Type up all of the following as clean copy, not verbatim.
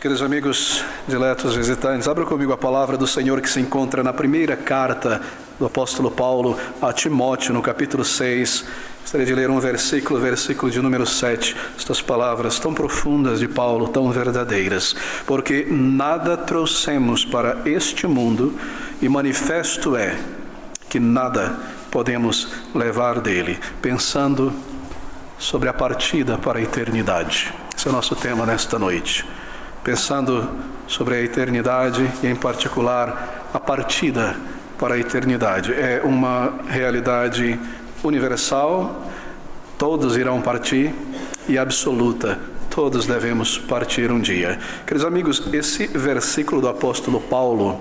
Queridos amigos, diletos visitantes, abra comigo a palavra do Senhor que se encontra na primeira carta do apóstolo Paulo a Timóteo, no capítulo 6. Gostaria de ler um versículo de número 7. Estas palavras tão profundas de Paulo, tão verdadeiras. Porque nada trouxemos para este mundo, e manifesto é que nada podemos levar dele, pensando sobre a partida para a eternidade. Esse é o nosso tema nesta noite. Pensando sobre a eternidade e, em particular, a partida para a eternidade. É uma realidade universal, todos irão partir, e absoluta, todos devemos partir um dia. Queridos amigos, esse versículo do apóstolo Paulo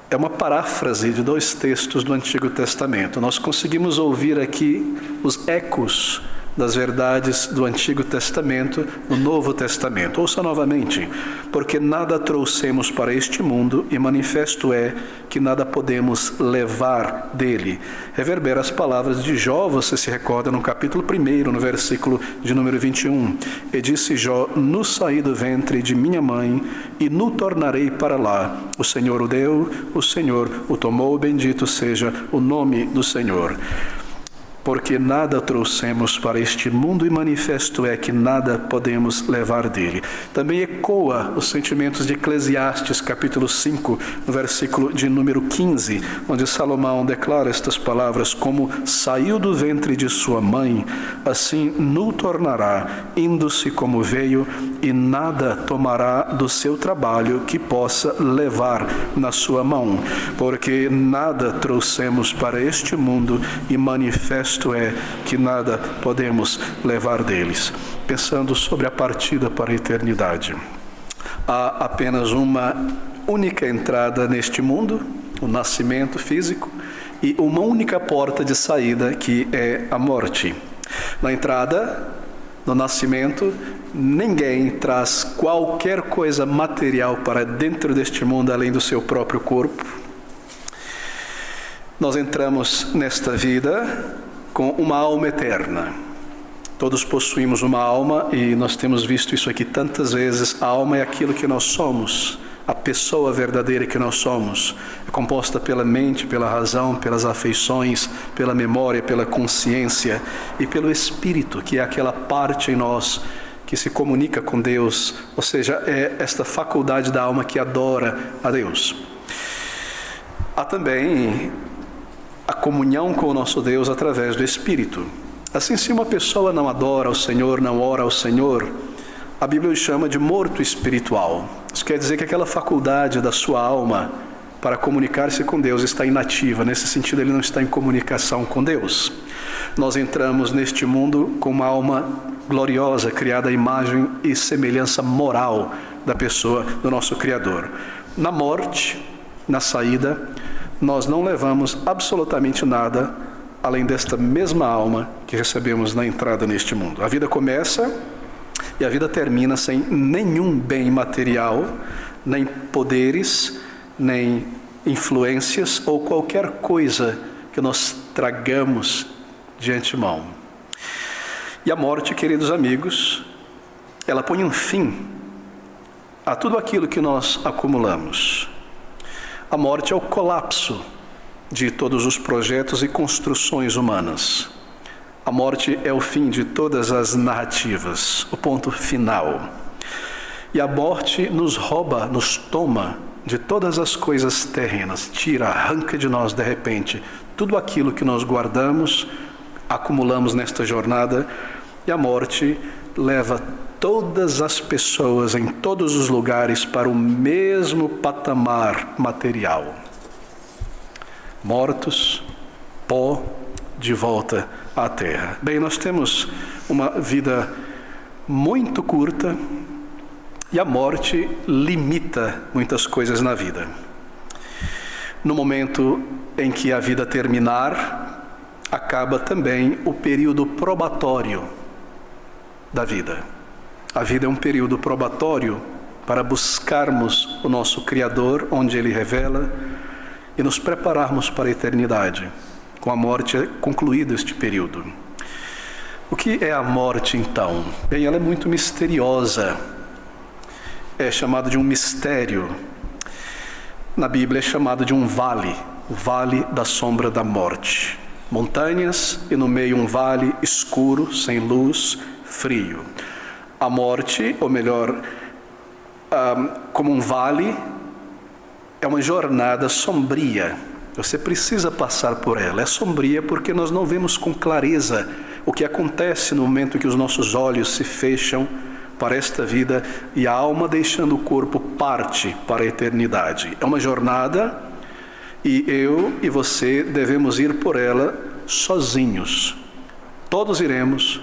é uma paráfrase de dois textos do Antigo Testamento. Nós conseguimos ouvir aqui os ecos das verdades do Antigo Testamento no Novo Testamento. Ouça novamente. Porque nada trouxemos para este mundo, e manifesto é que nada podemos levar dele. Reverbera as palavras de Jó, você se recorda no capítulo 1, no versículo de número 21. E disse Jó: no saí do ventre de minha mãe, e no tornarei para lá. O Senhor o deu, o Senhor o tomou, bendito seja o nome do Senhor. Porque nada trouxemos para este mundo, e manifesto é que nada podemos levar dele. Também ecoa os sentimentos de Eclesiastes, capítulo 5, no versículo de número 15, onde Salomão declara estas palavras: como saiu do ventre de sua mãe, assim no tornará, indo-se como veio, e nada tomará do seu trabalho que possa levar na sua mão. Porque nada trouxemos para este mundo, e manifesto é que nada podemos levar deles. Pensando sobre a partida para a eternidade. Há apenas uma única entrada neste mundo, o nascimento físico, e uma única porta de saída, que é a morte. Na entrada, no nascimento, ninguém traz qualquer coisa material para dentro deste mundo além do seu próprio corpo. Nós entramos nesta vida com uma alma eterna. Todos possuímos uma alma, e nós temos visto isso aqui tantas vezes. A alma é aquilo que nós somos, a pessoa verdadeira que nós somos. É composta pela mente, pela razão, pelas afeições, pela memória, pela consciência e pelo espírito, que é aquela parte em nós que se comunica com Deus, ou seja, é esta faculdade da alma que adora a Deus. Há também a comunhão com o nosso Deus através do Espírito. Assim, se uma pessoa não adora ao Senhor, não ora ao Senhor, a Bíblia o chama de morto espiritual. Isso quer dizer que aquela faculdade da sua alma para comunicar-se com Deus está inativa. Nesse sentido, ele não está em comunicação com Deus. Nós entramos neste mundo com uma alma gloriosa, criada à imagem e semelhança moral da pessoa do nosso Criador. Na morte, na saída, nós não levamos absolutamente nada além desta mesma alma que recebemos na entrada neste mundo. A vida começa e a vida termina sem nenhum bem material, nem poderes, nem influências ou qualquer coisa que nós tragamos de antemão. E a morte, queridos amigos, ela põe um fim a tudo aquilo que nós acumulamos. A morte é o colapso de todos os projetos e construções humanas. A morte é o fim de todas as narrativas, o ponto final. E a morte nos rouba, nos toma de todas as coisas terrenas, tira, arranca de nós de repente tudo aquilo que nós guardamos, acumulamos nesta jornada, e a morte leva todas as pessoas em todos os lugares para o mesmo patamar material. Mortos, pó, de volta à terra. Bem, nós temos uma vida muito curta, e a morte limita muitas coisas na vida. No momento em que a vida terminar, acaba também o período probatório da vida. A vida é um período probatório para buscarmos o nosso Criador, onde Ele revela, e nos prepararmos para a eternidade. Com a morte é concluído este período. O que é a morte, então? Bem, ela é muito misteriosa. é chamado de um mistério. Na Bíblia é chamado de um vale, o vale da sombra da morte. Montanhas e no meio um vale escuro, sem luz, frio. A morte, ou melhor, como um vale, é uma jornada sombria. Você precisa passar por ela. É sombria porque nós não vemos com clareza o que acontece no momento que os nossos olhos se fecham para esta vida e a alma, deixando o corpo, parte para a eternidade. É uma jornada e eu e você devemos ir por ela sozinhos. Todos iremos,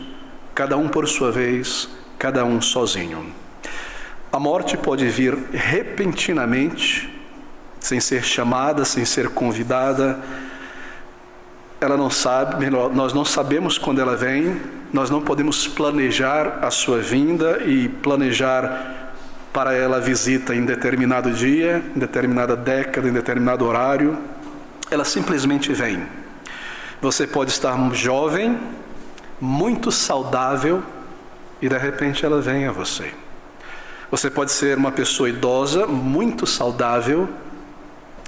cada um por sua vez, cada um sozinho. A morte pode vir repentinamente, sem ser chamada, sem ser convidada. Ela não sabe, nós não sabemos quando ela vem, nós não podemos planejar a sua vinda e planejar para ela a visita em determinado dia, em determinada década, em determinado horário. Ela simplesmente vem. Você pode estar jovem, muito saudável, e de repente ela vem a você. Você pode ser uma pessoa idosa, muito saudável,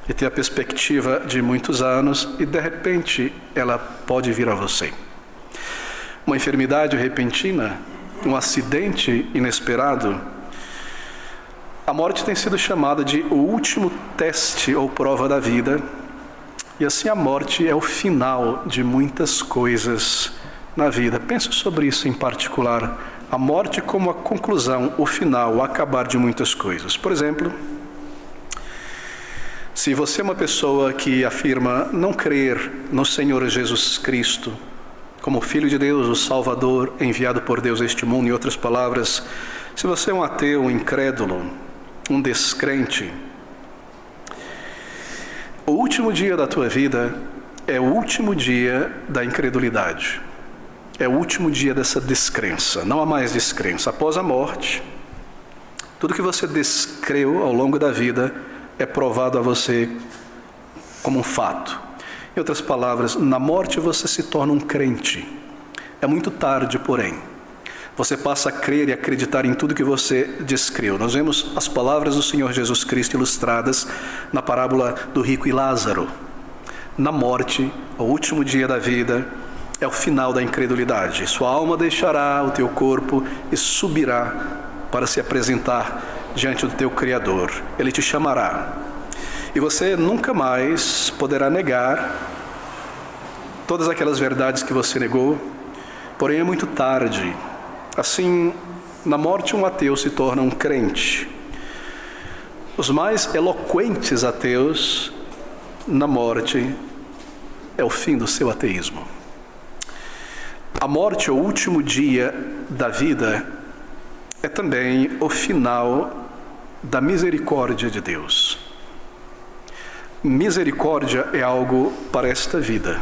e ter a perspectiva de muitos anos, e de repente ela pode vir a você. Uma enfermidade repentina, um acidente inesperado. A morte tem sido chamada de o último teste ou prova da vida, e assim a morte é o final de muitas coisas na vida. Pense sobre isso em particular, a morte como a conclusão, o final, o acabar de muitas coisas. Por exemplo, se você é uma pessoa que afirma não crer no Senhor Jesus Cristo como Filho de Deus, o Salvador, enviado por Deus a este mundo, em outras palavras, se você é um ateu, um incrédulo, um descrente, o último dia da tua vida é o último dia da incredulidade. É o último dia dessa descrença. Não há mais descrença. Após a morte, tudo que você descreu ao longo da vida é provado a você como um fato. Em outras palavras, na morte você se torna um crente. É muito tarde, porém. Você passa a crer e acreditar em tudo que você descreu. Nós vemos as palavras do Senhor Jesus Cristo ilustradas na parábola do rico e Lázaro. Na morte, o último dia da vida, é o final da incredulidade. Sua alma deixará o teu corpo e subirá para se apresentar diante do teu Criador. Ele te chamará. E você nunca mais poderá negar todas aquelas verdades que você negou, porém é muito tarde. Assim, na morte um ateu se torna um crente. Os mais eloquentes ateus, na morte, é o fim do seu ateísmo. A morte, o último dia da vida, é também o final da misericórdia de Deus. Misericórdia é algo para esta vida.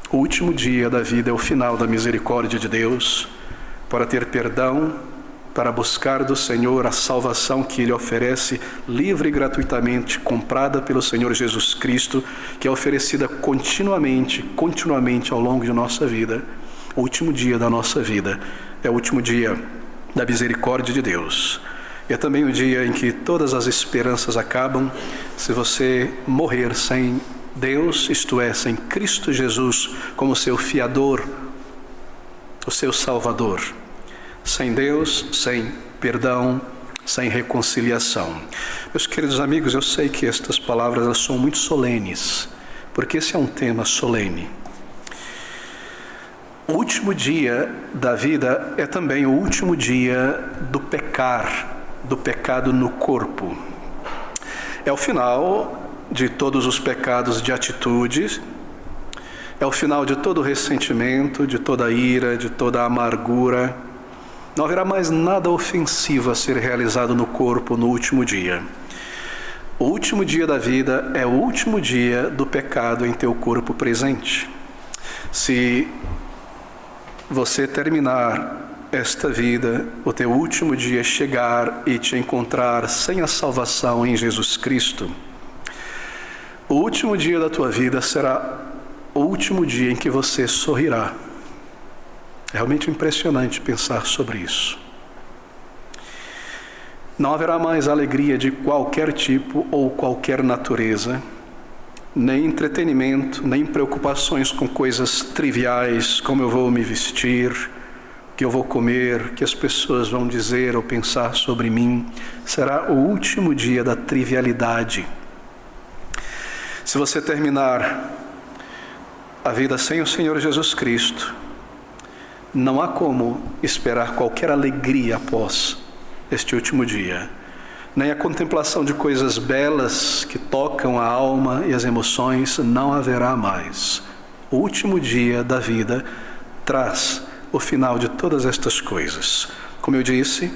O último dia da vida é o final da misericórdia de Deus, para ter perdão, para buscar do Senhor a salvação que Ele oferece livre e gratuitamente, comprada pelo Senhor Jesus Cristo, que é oferecida continuamente ao longo de nossa vida. O último dia da nossa vida é o último dia da misericórdia de Deus. É também o dia em que todas as esperanças acabam, se você morrer sem Deus, isto é, sem Cristo Jesus como seu fiador, o seu Salvador. Sem Deus, sem perdão, sem reconciliação. Meus queridos amigos, eu sei que estas palavras elas são muito solenes, porque esse é um tema solene. O último dia da vida é também o último dia do pecado no corpo. É o final de todos os pecados de atitudes, é o final de todo ressentimento, de toda ira, de toda amargura. Não haverá mais nada ofensivo a ser realizado no corpo no último dia. O último dia da vida é o último dia do pecado em teu corpo presente. Se você terminar esta vida, o teu último dia chegar e te encontrar sem a salvação em Jesus Cristo, o último dia da tua vida será o último dia em que você sorrirá. É realmente impressionante pensar sobre isso. Não haverá mais alegria de qualquer tipo ou qualquer natureza, nem entretenimento, nem preocupações com coisas triviais, como eu vou me vestir, o que eu vou comer, o que as pessoas vão dizer ou pensar sobre mim. Será o último dia da trivialidade. Se você terminar a vida sem o Senhor Jesus Cristo, não há como esperar qualquer alegria após este último dia, nem a contemplação de coisas belas que tocam a alma e as emoções. Não haverá mais. O último dia da vida traz o final de todas estas coisas. Como eu disse,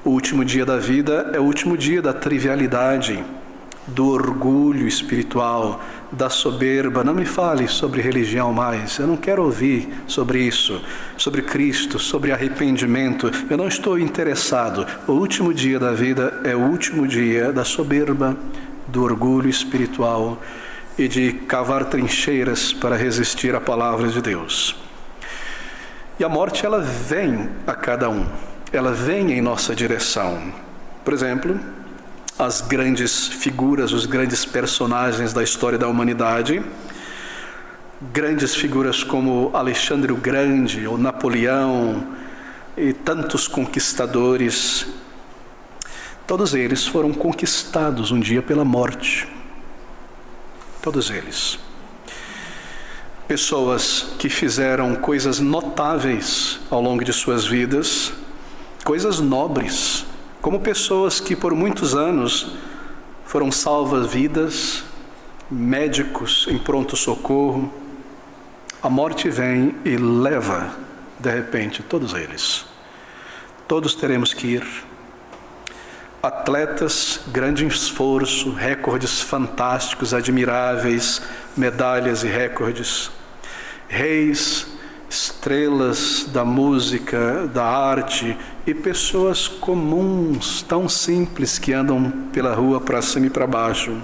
o último dia da vida é o último dia da trivialidade, do orgulho espiritual, da soberba. Não me fale sobre religião mais, eu não quero ouvir sobre isso, sobre Cristo, sobre arrependimento, eu não estou interessado. O último dia da vida é o último dia da soberba, do orgulho espiritual e de cavar trincheiras para resistir à palavra de Deus. E a morte, ela vem a cada um, ela vem em nossa direção. Por exemplo, as grandes figuras, os grandes personagens da história da humanidade, grandes figuras como Alexandre o Grande ou Napoleão e tantos conquistadores, todos eles foram conquistados um dia pela morte. Todos eles. Pessoas que fizeram coisas notáveis ao longo de suas vidas, coisas nobres, como pessoas que por muitos anos foram salva-vidas, médicos em pronto-socorro. A morte vem e leva, de repente, todos eles. Todos teremos que ir. Atletas, grande esforço, recordes fantásticos, admiráveis, medalhas e recordes. Reis, estrelas da música, da arte e pessoas comuns, tão simples, que andam pela rua para cima e para baixo.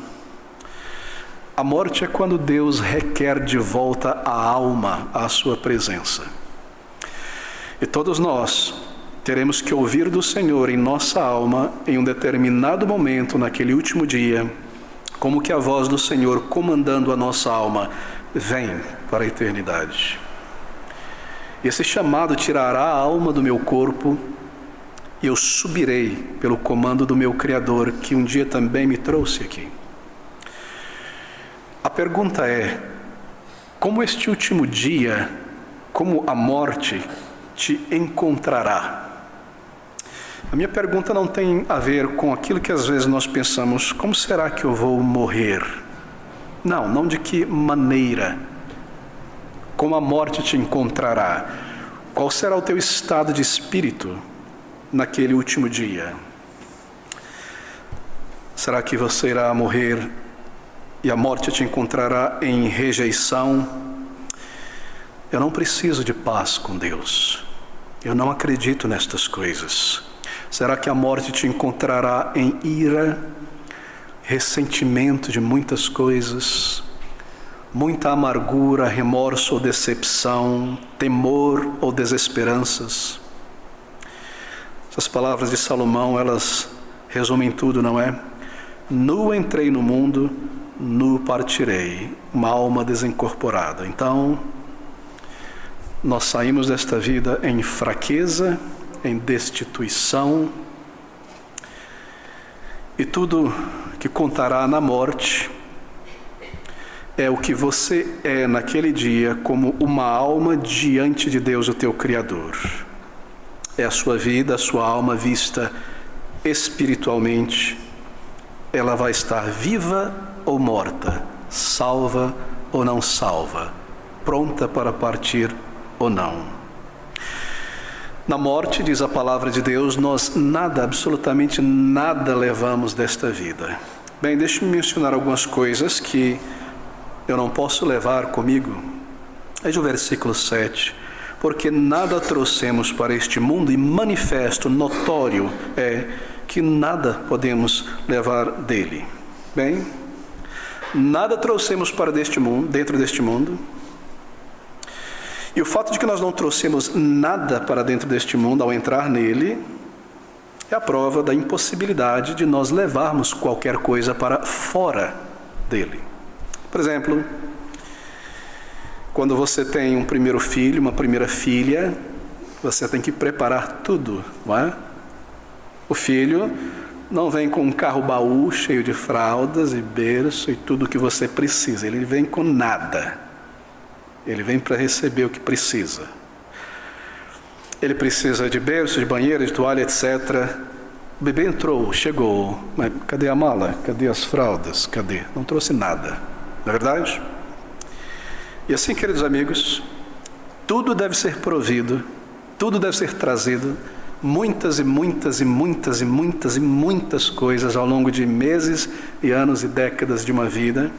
A morte é quando Deus requer de volta a alma à sua presença. E todos nós teremos que ouvir do Senhor em nossa alma, em um determinado momento, naquele último dia, como que a voz do Senhor comandando a nossa alma: vem para a eternidade. Esse chamado tirará a alma do meu corpo e eu subirei pelo comando do meu Criador, que um dia também me trouxe aqui. A pergunta é: como este último dia, como a morte te encontrará? A minha pergunta não tem a ver com aquilo que às vezes nós pensamos: como será que eu vou morrer? Não de que maneira. Como a morte te encontrará? Qual será o teu estado de espírito naquele último dia? Será que você irá morrer e a morte te encontrará em rejeição? Eu não preciso de paz com Deus. Eu não acredito nestas coisas. Será que a morte te encontrará em ira, ressentimento de muitas coisas, muita amargura, remorso ou decepção, temor ou desesperanças? Essas palavras de Salomão, elas resumem tudo, não é? Nu entrei no mundo, nu partirei, uma alma desincorporada. Então, nós saímos desta vida em fraqueza, em destituição, e tudo que contará na morte é o que você é naquele dia, como uma alma diante de Deus, o teu Criador. É a sua vida, a sua alma vista espiritualmente. Ela vai estar viva ou morta, salva ou não salva, pronta para partir ou não. Na morte, diz a palavra de Deus, nós nada, absolutamente nada levamos desta vida. Bem, deixe-me mencionar algumas coisas que eu não posso levar comigo. Veja o versículo 7. Porque nada trouxemos para este mundo, e manifesto, notório é que nada podemos levar dele. Bem, nada trouxemos para deste mundo, dentro deste mundo. E o fato de que nós não trouxemos nada para dentro deste mundo ao entrar nele é a prova da impossibilidade de nós levarmos qualquer coisa para fora dele. Por exemplo, quando você tem um primeiro filho, uma primeira filha, você tem que preparar tudo, não é? O filho não vem com um carro-baú cheio de fraldas e berço e tudo o que você precisa. Ele vem com nada. Ele vem para receber o que precisa. Ele precisa de berço, de banheiro, de toalha, etc. O bebê entrou, chegou. Mas cadê a mala? Cadê as fraldas? Cadê? Não trouxe nada. Não é verdade? E assim, queridos amigos, tudo deve ser provido, tudo deve ser trazido, muitas e muitas e muitas e muitas e muitas coisas ao longo de meses e anos e décadas de uma vida.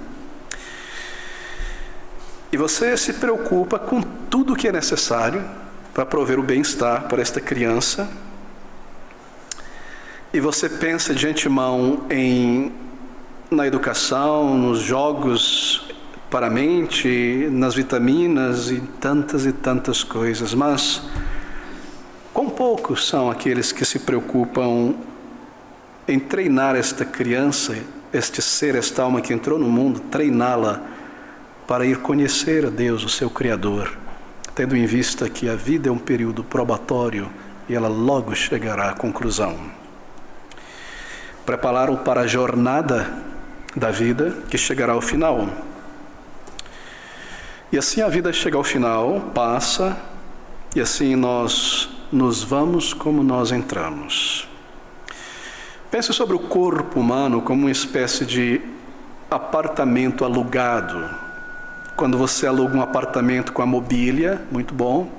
E você se preocupa com tudo o que é necessário para prover o bem-estar para esta criança. E você pensa de antemão na educação, nos jogos para a mente, nas vitaminas e tantas coisas. Mas quão poucos são aqueles que se preocupam em treinar esta criança, este ser, esta alma que entrou no mundo, treiná-la para ir conhecer a Deus, o seu Criador, tendo em vista que a vida é um período probatório e ela logo chegará à conclusão. Prepararam para a jornada da vida que chegará ao final. E assim a vida chega ao final, passa, e assim nós nos vamos como nós entramos. Pense sobre o corpo humano como uma espécie de apartamento alugado. Quando você aluga um apartamento com a mobília, muito bom,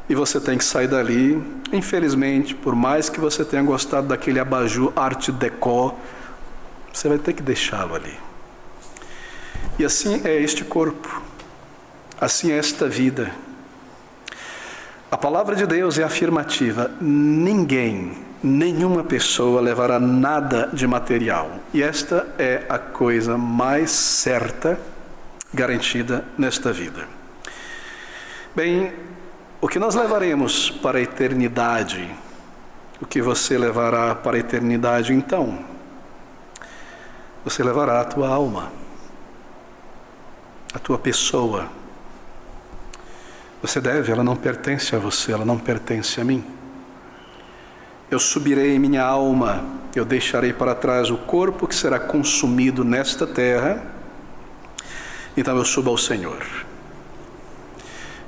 e você tem que sair dali, infelizmente, por mais que você tenha gostado daquele abajur art déco, você vai ter que deixá-lo ali. E assim é este corpo, assim é esta vida. A palavra de Deus é afirmativa: ninguém, nenhuma pessoa levará nada de material. E esta é a coisa mais certa, garantida nesta vida. Bem, o que nós levaremos para a eternidade? O que você levará para a eternidade então? Você levará a tua alma, a tua pessoa. Você deve, ela não pertence a você, ela não pertence a mim. Eu subirei em minha alma, eu deixarei para trás o corpo que será consumido nesta terra, então eu subo ao Senhor.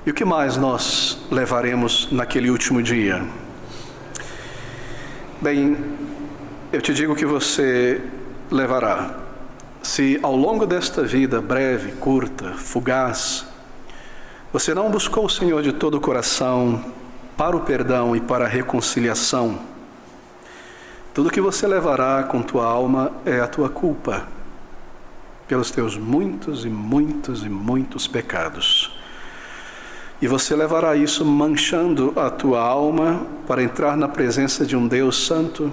E o que mais nós levaremos naquele último dia? Bem, eu te digo que você levará. Se ao longo desta vida breve, curta, fugaz, você não buscou o Senhor de todo o coração para o perdão e para a reconciliação, tudo que você levará com tua alma é a tua culpa pelos teus muitos e muitos e muitos pecados. E você levará isso manchando a tua alma para entrar na presença de um Deus santo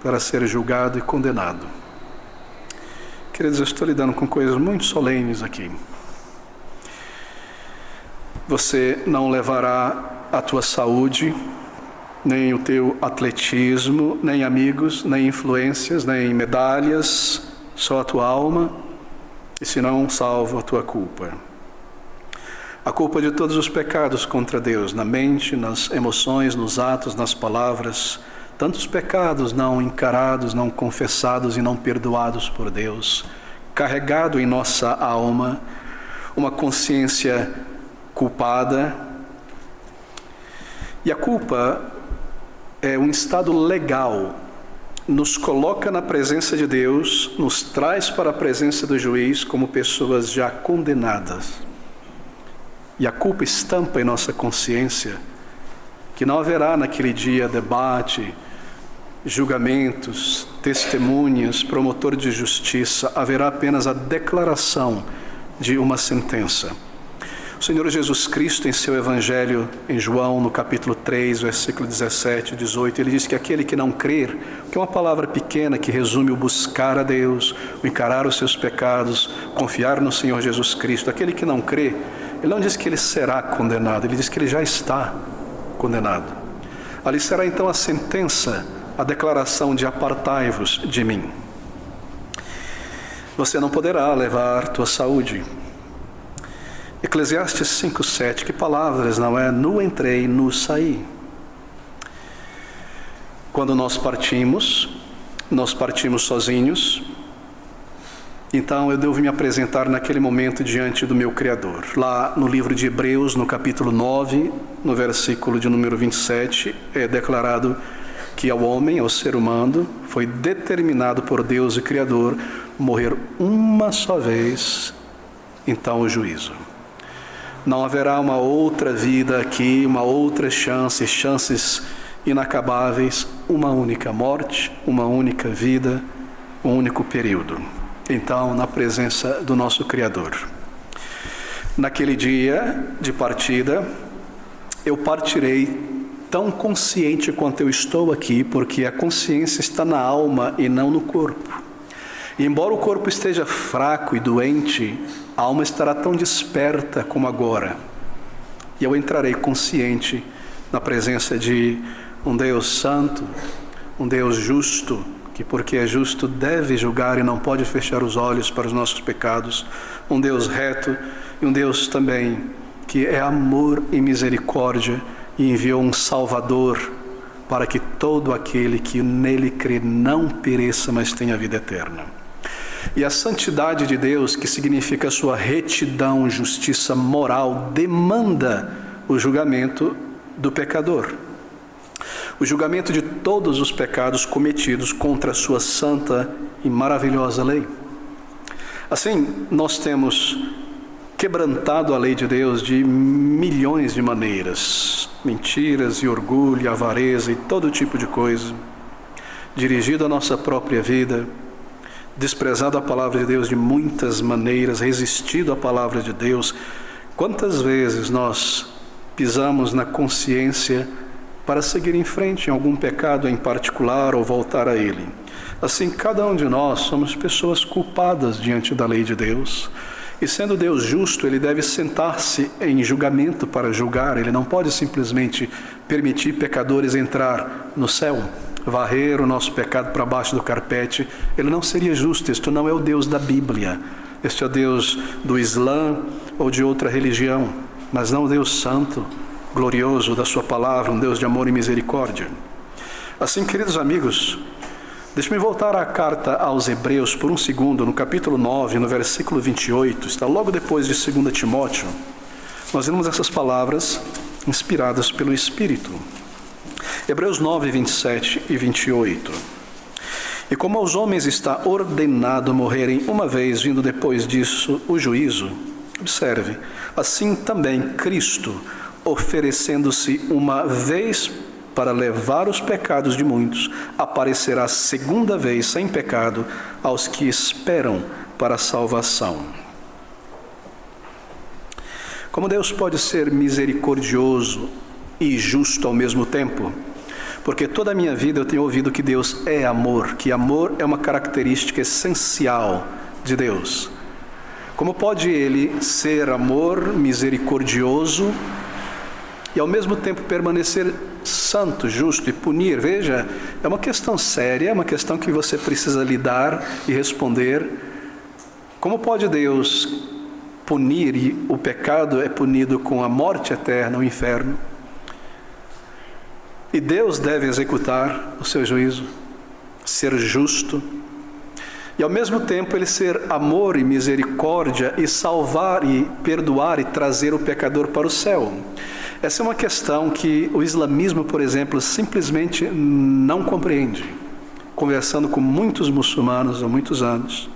para ser julgado e condenado. Queridos, eu estou lidando com coisas muito solenes aqui. Você não levará a tua saúde, nem o teu atletismo, nem amigos, nem influências, nem medalhas, só a tua alma, e se não, salvo a tua culpa. A culpa de todos os pecados contra Deus, na mente, nas emoções, nos atos, nas palavras, tantos pecados não encarados, não confessados e não perdoados por Deus, carregado em nossa alma, uma consciência culpada. E a culpa é um estado legal, nos coloca na presença de Deus, nos traz para a presença do juiz como pessoas já condenadas. E a culpa estampa em nossa consciência que não haverá naquele dia debate, julgamentos, testemunhas, promotor de justiça, haverá apenas a declaração de uma sentença. O Senhor Jesus Cristo, em seu Evangelho, em João, no capítulo 3, versículo 17 e 18, ele diz que aquele que não crer, que é uma palavra pequena que resume o buscar a Deus, o encarar os seus pecados, confiar no Senhor Jesus Cristo, aquele que não crê, ele não diz que ele será condenado, ele diz que ele já está condenado. Ali será então a sentença a declaração de apartai-vos de mim. Você não poderá levar tua saúde. Eclesiastes 5:7, que palavras, não é? Nu entrei, nu saí. Quando nós partimos sozinhos. Então eu devo me apresentar naquele momento diante do meu Criador. Lá no livro de Hebreus, no capítulo 9, no versículo de número 27, é declarado que ao homem, ao ser humano, foi determinado por Deus, o Criador, morrer uma só vez, então o juízo. Não haverá uma outra vida aqui, uma outra chance, chances inacabáveis, uma única morte, uma única vida, um único período. Então, na presença do nosso Criador. Naquele dia de partida, eu partirei tão consciente quanto eu estou aqui, porque a consciência está na alma e não no corpo. E embora o corpo esteja fraco e doente, a alma estará tão desperta como agora. E eu entrarei consciente na presença de um Deus santo, um Deus justo, que porque é justo deve julgar e não pode fechar os olhos para os nossos pecados, um Deus reto e um Deus também que é amor e misericórdia e enviou um Salvador para que todo aquele que nele crê não pereça, mas tenha vida eterna. E a santidade de Deus, que significa a sua retidão, justiça moral, demanda o julgamento do pecador. O julgamento de todos os pecados cometidos contra a sua santa e maravilhosa lei. Assim, nós temos quebrantado a lei de Deus de milhões de maneiras. Mentiras e orgulho, avareza e todo tipo de coisa. Dirigido a nossa própria vida. Desprezado a palavra de Deus de muitas maneiras. Resistido à palavra de Deus. Quantas vezes nós pisamos na consciência para seguir em frente em algum pecado em particular ou voltar a ele. Assim, cada um de nós somos pessoas culpadas diante da lei de Deus. E sendo Deus justo, Ele deve sentar-se em julgamento para julgar. Ele não pode simplesmente permitir pecadores entrar no céu, varrer o nosso pecado para baixo do carpete. Ele não seria justo. Este não é o Deus da Bíblia. Este é o Deus do Islã ou de outra religião, mas não o Deus santo, glorioso da sua palavra, um Deus de amor e misericórdia. Assim, queridos amigos, deixe-me voltar à carta aos Hebreus por um segundo, no capítulo 9, no versículo 28, está logo depois de 2 Timóteo. Nós vemos essas palavras inspiradas pelo Espírito. Hebreus 9, 27 e 28. E como aos homens está ordenado morrerem uma vez, vindo depois disso o juízo, observe, assim também Cristo, oferecendo-se uma vez para levar os pecados de muitos, aparecerá segunda vez sem pecado aos que esperam para a salvação. Como Deus pode ser misericordioso e justo ao mesmo tempo? Porque toda a minha vida eu tenho ouvido que Deus é amor, que amor é uma característica essencial de Deus. Como pode Ele ser amor, misericordioso, e ao mesmo tempo permanecer santo, justo e punir? Veja, é uma questão séria, é uma questão que você precisa lidar e responder. Como pode Deus punir, e o pecado é punido com a morte eterna, o inferno? E Deus deve executar o seu juízo, ser justo, e ao mesmo tempo Ele ser amor e misericórdia, e salvar e perdoar e trazer o pecador para o céu. Essa é uma questão que o islamismo, por exemplo, simplesmente não compreende. Conversando com muitos muçulmanos há muitos anos.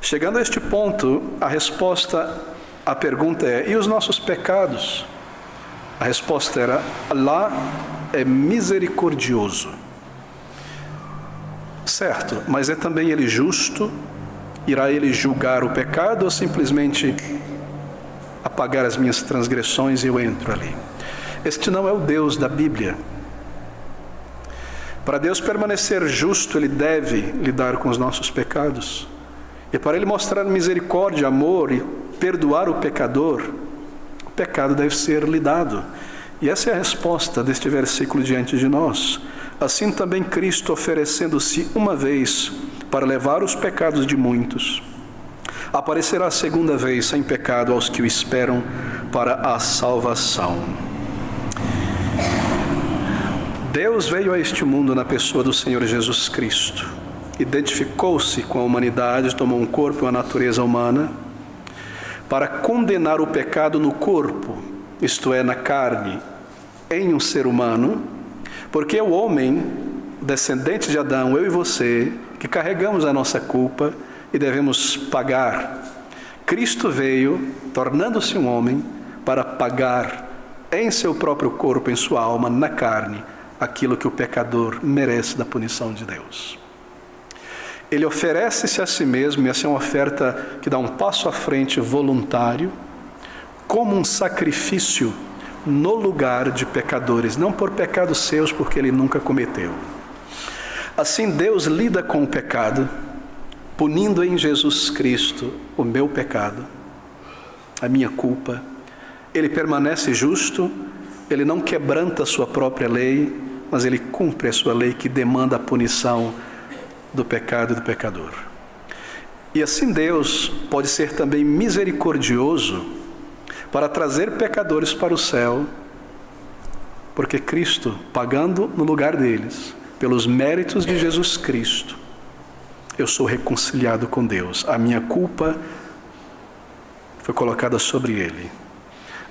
Chegando a este ponto, a resposta à pergunta é: e os nossos pecados? A resposta era: Allah é misericordioso. Certo, mas é também Ele justo? Irá Ele julgar o pecado ou simplesmente apagar as minhas transgressões e eu entro ali? Este não é o Deus da Bíblia. Para Deus permanecer justo, Ele deve lidar com os nossos pecados. E para Ele mostrar misericórdia, amor e perdoar o pecador, o pecado deve ser lidado. E essa é a resposta deste versículo diante de nós. assim também Cristo, oferecendo-se uma vez para levar os pecados de muitos, aparecerá a segunda vez sem pecado aos que o esperam para a salvação. Deus veio a este mundo na pessoa do Senhor Jesus Cristo, identificou-se com a humanidade, tomou um corpo e uma natureza humana, para condenar o pecado no corpo, isto é, na carne, em um ser humano, porque é o homem, descendente de Adão, eu e você, que carregamos a nossa culpa e devemos pagar. Cristo veio, tornando-se um homem, para pagar em seu próprio corpo, em sua alma, na carne, aquilo que o pecador merece da punição de Deus. Ele oferece-se a si mesmo, e essa é uma oferta que dá um passo à frente voluntário, como um sacrifício no lugar de pecadores, não por pecados seus, porque ele nunca cometeu. Assim Deus lida com o pecado, punindo em Jesus Cristo o meu pecado, a minha culpa. Ele permanece justo, ele não quebranta a sua própria lei, mas ele cumpre a sua lei que demanda a punição do pecado e do pecador. E assim Deus pode ser também misericordioso para trazer pecadores para o céu, porque Cristo, pagando no lugar deles, pelos méritos de Jesus Cristo, eu sou reconciliado com Deus. A minha culpa foi colocada sobre Ele.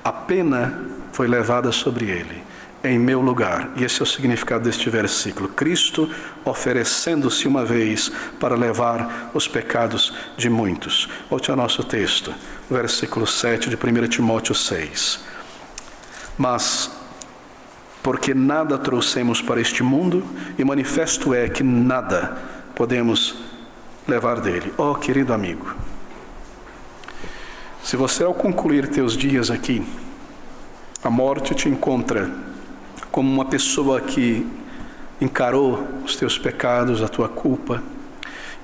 A pena foi levada sobre Ele, em meu lugar. E esse é o significado deste versículo. Cristo oferecendo-se uma vez para levar os pecados de muitos. Volte ao nosso texto, versículo 7 de 1 Timóteo 6. Mas, porque nada trouxemos para este mundo, e manifesto é que nada podemos levar dele. Oh, querido amigo, se você ao concluir teus dias aqui, a morte te encontra como uma pessoa que encarou os teus pecados, a tua culpa,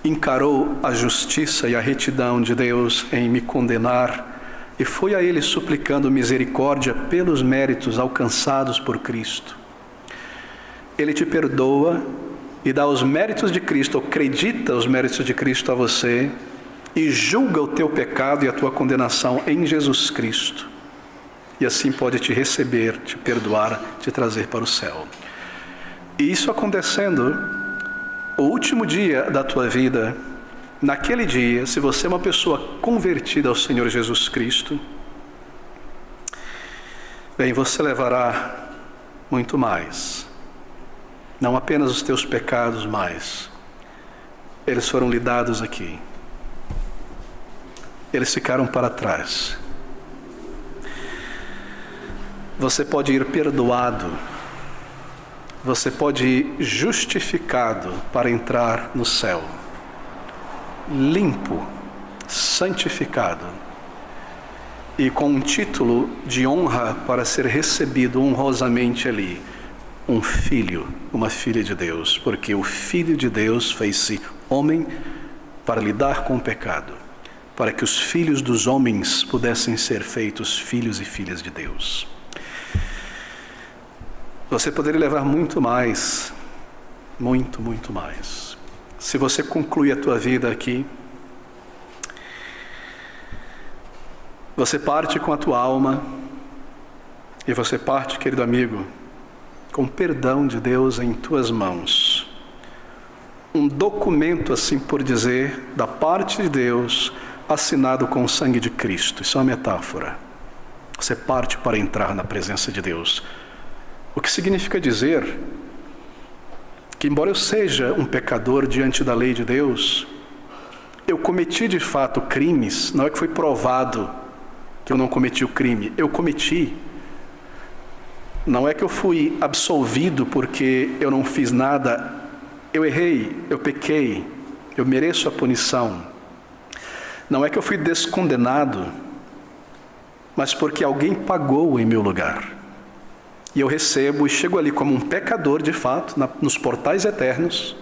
encarou a justiça e a retidão de Deus em me condenar, e foi a Ele suplicando misericórdia pelos méritos alcançados por Cristo. Ele te perdoa e dá os méritos de Cristo, acredita os méritos de Cristo a você, e julga o teu pecado e a tua condenação em Jesus Cristo. E assim pode te receber, te perdoar, te trazer para o céu. E isso acontecendo, o último dia da tua vida, naquele dia, se você é uma pessoa convertida ao Senhor Jesus Cristo, bem, você levará muito mais. Não apenas os teus pecados, mas eles foram lhe dados aqui. Eles ficaram para trás. Você pode ir perdoado, você pode ir justificado para entrar no céu, limpo, santificado, e com um título de honra para ser recebido honrosamente ali, um filho, uma filha de Deus, porque o Filho de Deus fez-se homem para lidar com o pecado, para que os filhos dos homens pudessem ser feitos filhos e filhas de Deus. Você poderia levar muito mais, muito, muito mais. Se você conclui a tua vida aqui, você parte com a tua alma, e você parte, querido amigo, com o perdão de Deus em tuas mãos. Um documento, assim por dizer, da parte de Deus, assinado com o sangue de Cristo. Isso é uma metáfora. Você parte para entrar na presença de Deus. O que significa dizer que, embora eu seja um pecador diante da lei de Deus, eu cometi de fato crimes. Não é que foi provado que eu não cometi o crime, eu cometi. Não é que eu fui absolvido porque eu não fiz nada, eu errei, eu pequei, eu mereço a punição. Não é que eu fui descondenado, mas porque alguém pagou em meu lugar. E eu recebo e chego ali como um pecador de fato, nos portais eternos,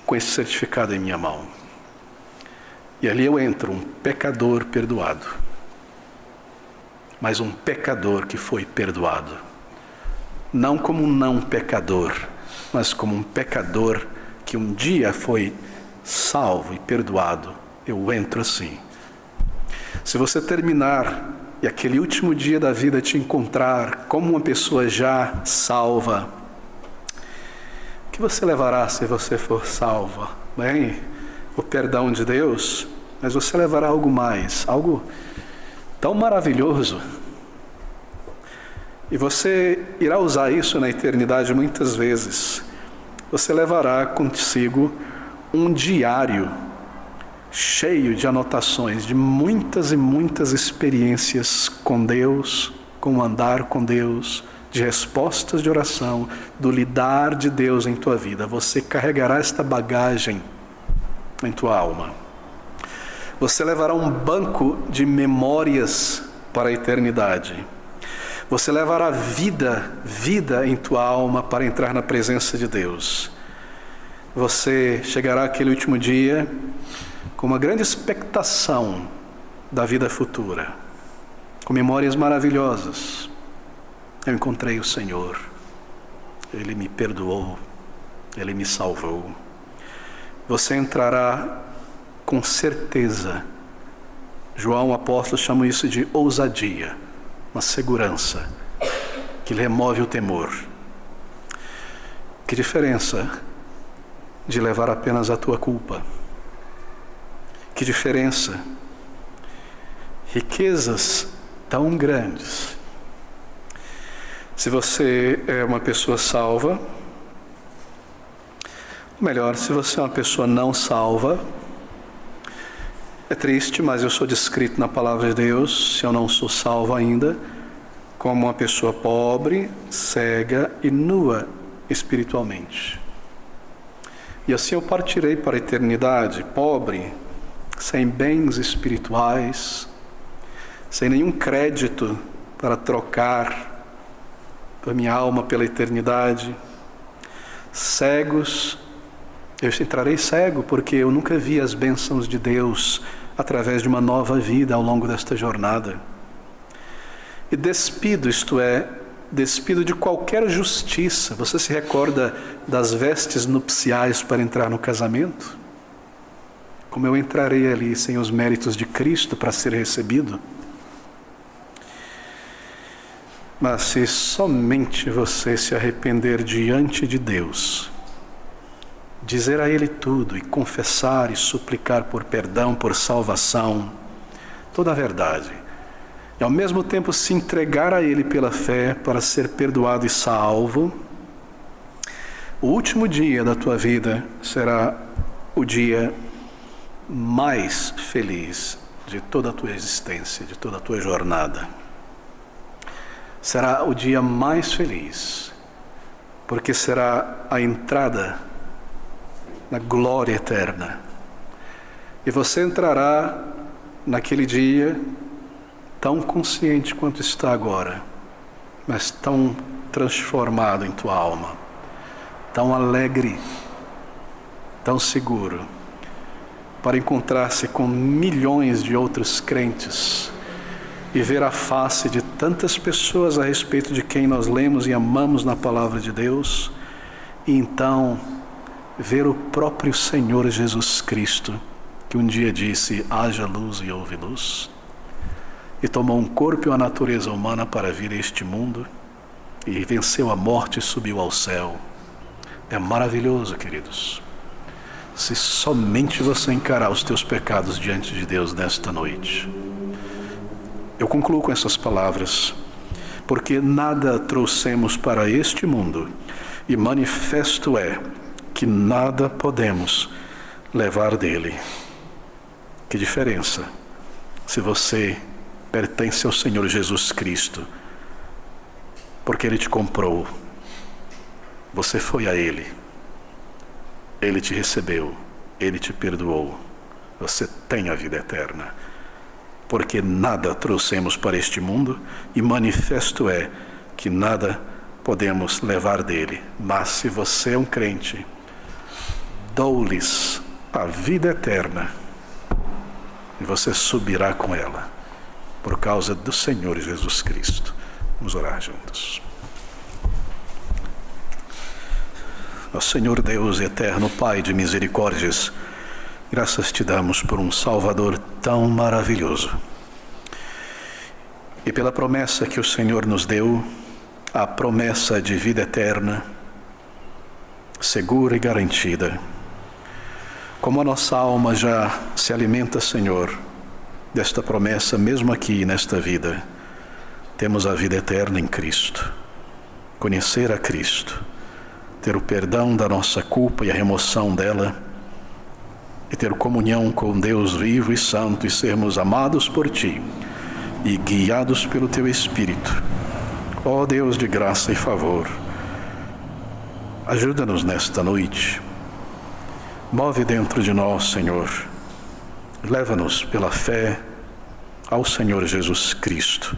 com esse certificado em minha mão. E ali eu entro, um pecador perdoado. Mas um pecador que foi perdoado. não como um não pecador, mas como um pecador que um dia foi salvo e perdoado. Eu entro assim. Se você terminar e aquele último dia da vida te encontrar como uma pessoa já salva, o que você levará se você for salva? Bem, o perdão de Deus, mas você levará algo mais, algo tão maravilhoso. E você irá usar isso na eternidade muitas vezes. Você levará consigo um diário cheio de anotações, de muitas e muitas experiências com Deus, com o andar com Deus, de respostas de oração, do lidar de Deus em tua vida. Você carregará esta bagagem em tua alma. Você levará um banco de memórias para a eternidade. Você levará vida em tua alma para entrar na presença de Deus. Você chegará àquele último dia com uma grande expectação da vida futura, com memórias maravilhosas. Eu encontrei o Senhor, Ele me perdoou, Ele me salvou. Você entrará com certeza. João, o apóstolo, chama isso de ousadia, uma segurança que remove o temor. Que diferença de levar apenas a tua culpa. Que diferença. Riquezas tão grandes. Se você é uma pessoa salva, ou melhor, se você é uma pessoa não salva, é triste, mas eu sou descrito na palavra de Deus, se eu não sou salvo ainda, como uma pessoa pobre, cega e nua espiritualmente. E assim eu partirei para a eternidade, pobre, sem bens espirituais, sem nenhum crédito para trocar a minha alma pela eternidade, cegos. Eu entrarei cego porque eu nunca vi as bênçãos de Deus através de uma nova vida ao longo desta jornada. E despido, isto é, despido de qualquer justiça. Você se recorda das vestes nupciais para entrar no casamento? Como eu entrarei ali sem os méritos de Cristo para ser recebido? Mas se somente você se arrepender diante de Deus, dizer a Ele tudo e confessar e suplicar por perdão, por salvação, toda a verdade, e ao mesmo tempo se entregar a Ele pela fé para ser perdoado e salvo, o último dia da tua vida será o dia mais feliz de toda a tua existência, de toda a tua jornada. Será o dia mais feliz, porque será a entrada na glória eterna. E você entrará naquele dia tão consciente quanto está agora, mas tão transformado em tua alma, tão alegre, tão seguro, para encontrar-se com milhões de outros crentes e ver a face de tantas pessoas a respeito de quem nós lemos e amamos na palavra de Deus, e então ver o próprio Senhor Jesus Cristo, que um dia disse: haja luz e houve luz, e tomou um corpo e uma natureza humana para vir a este mundo, e venceu a morte e subiu ao céu. É maravilhoso, queridos, se somente você encarar os teus pecados diante de Deus nesta noite. Eu concluo com essas palavras: porque nada trouxemos para este mundo, e manifesto é que nada podemos levar dele. Que diferença se você pertence ao Senhor Jesus Cristo, porque Ele te comprou, você foi a Ele, Ele te recebeu, Ele te perdoou, você tem a vida eterna. Porque nada trouxemos para este mundo, e manifesto é que nada podemos levar dele. Mas se você é um crente, dou-lhes a vida eterna, e você subirá com ela, por causa do Senhor Jesus Cristo. Vamos orar juntos. Ó Senhor Deus eterno, Pai de misericórdias, graças te damos por um Salvador tão maravilhoso. E pela promessa que o Senhor nos deu, a promessa de vida eterna, segura e garantida. Como a nossa alma já se alimenta, Senhor, desta promessa, mesmo aqui nesta vida, temos a vida eterna em Cristo. Conhecer a Cristo, ter o perdão da nossa culpa e a remoção dela, e ter comunhão com Deus vivo e santo, e sermos amados por Ti e guiados pelo Teu Espírito. Ó Deus de graça e favor, ajuda-nos nesta noite. Move dentro de nós, Senhor. Leva-nos pela fé ao Senhor Jesus Cristo,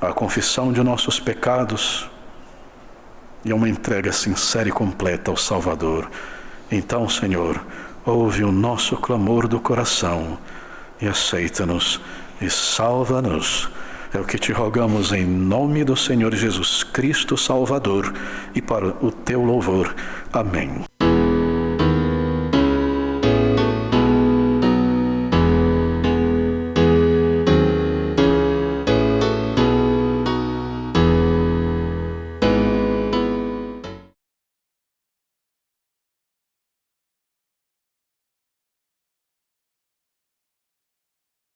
à confissão de nossos pecados e a uma entrega sincera e completa ao Salvador. Então, Senhor, ouve o nosso clamor do coração e aceita-nos e salva-nos. É o que te rogamos em nome do Senhor Jesus Cristo Salvador e para o teu louvor. Amém.